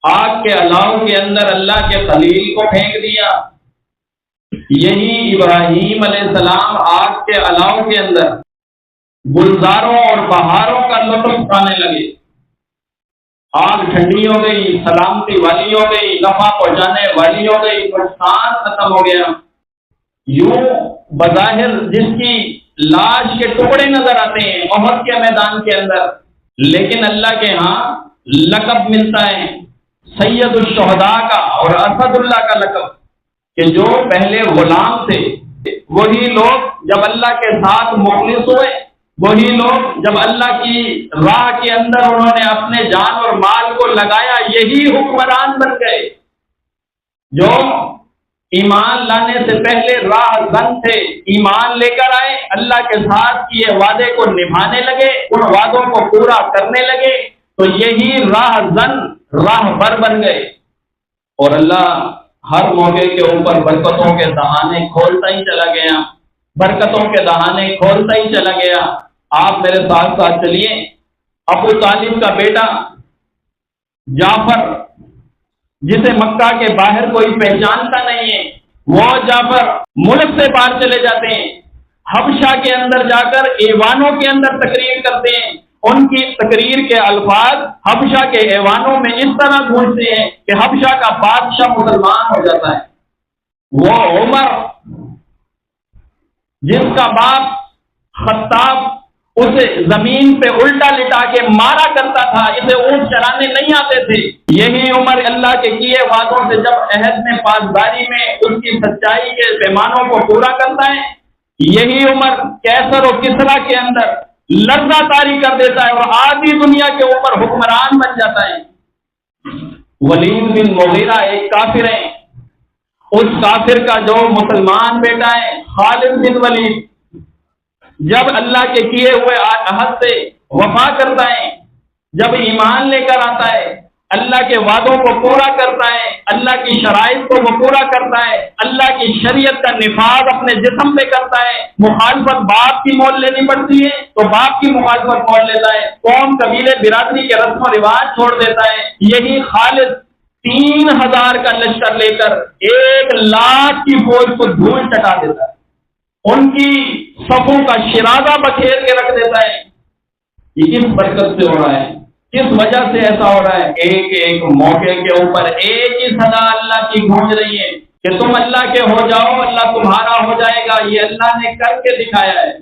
آگ کے الاؤ کے اندر اللہ کے خلیل کو پھینک دیا۔ یہی ابراہیم علیہ السلام آگ کے الاؤ کے اندر گلزاروں اور بہاروں کا لطف اٹھانے لگے۔ آگ ٹھنڈی ہو گئی، سلامتی والی ہو گئی، نفع پہنچانے والی ہو گئی، نقصان ختم ہو گیا۔ یوں بظاہر جس کی لاش کے ٹکڑے نظر آتے ہیں احد کے میدان کے اندر، لیکن اللہ کے ہاں لقب ملتا ہے سید الشہداء کا اور اسد اللہ کا لقب، کہ جو پہلے غلام تھے وہی لوگ جب اللہ کے ساتھ مخلص ہوئے، وہی لوگ جب اللہ کی راہ کے اندر انہوں نے اپنے جان اور مال کو لگایا، یہی حکمران بن گئے۔ جو ایمان لانے سے پہلے راہ زن تھے، ایمان لے کر آئے، اللہ کے ساتھ کیے وعدے کو نبھانے لگے، ان وعدوں کو پورا کرنے لگے، تو یہی راہ زن راہ بر بن گئے۔ اور اللہ ہر موقع کے اوپر برکتوں کے دہانے کھولتا ہی چلا گیا، برکتوں کے دہانے کھولتا ہی چلا گیا۔ آپ میرے ساتھ ساتھ چلیے، ابو طالب کا بیٹا جعفر، جسے مکہ کے باہر کوئی پہچانتا نہیں ہے، وہ جعفر ملک سے باہر چلے جاتے ہیں، حبشہ کے اندر جا کر ایوانوں کے اندر تقریر کرتے ہیں۔ ان کی تقریر کے الفاظ حبشہ کے ایوانوں میں اس طرح گونجتے ہیں کہ حبشہ کا بادشاہ مسلمان ہو جاتا ہے۔ وہ عمر جس کا باپ خطاب اسے زمین پہ الٹا لٹا کے مارا کرتا تھا، اسے اونٹ چلانے نہیں آتے تھے، یہی عمر اللہ کے کیے وعدوں سے جب عہد میں پاسداری میں اس کی سچائی کے پیمانوں کو پورا کرتا ہے، یہی عمر کیسر و کسرا کے اندر لرزہ طاری کر دیتا ہے اور آدھی دنیا کے اوپر حکمران بن جاتا ہے۔ ولید بن مغیرہ ایک کافر ہے، اس کافر کا جو مسلمان بیٹا ہے خالد بن ولید، جب اللہ کے کیے ہوئے عہد سے وفا کرتا ہے، جب ایمان لے کر آتا ہے، اللہ کے وعدوں کو پورا کرتا ہے، اللہ کی شرائط کو وہ پورا کرتا ہے، اللہ کی شریعت کا نفاذ اپنے جسم پہ کرتا ہے، مخالفت باپ کی مول لینی پڑتی ہے تو باپ کی مخالفت مول لیتا ہے، قوم قبیلے برادری کے رسم و رواج چھوڑ دیتا ہے۔ یہی خالد 3000 کا لشکر لے کر 1,00,000 کی فوج کو دھول چٹا دیتا ہے، ان کی صفوں کا شرازہ بکھیر کے رکھ دیتا ہے۔ یہ کس برکت سے ہو رہا ہے، کس وجہ سے ایسا ہو رہا ہے؟ ایک ایک موقع کے اوپر ایک ہی صدا اللہ کی گونج رہی ہے کہ تم اللہ کے ہو جاؤ، اللہ تمہارا ہو جائے گا۔ یہ اللہ نے کر کے دکھایا ہے۔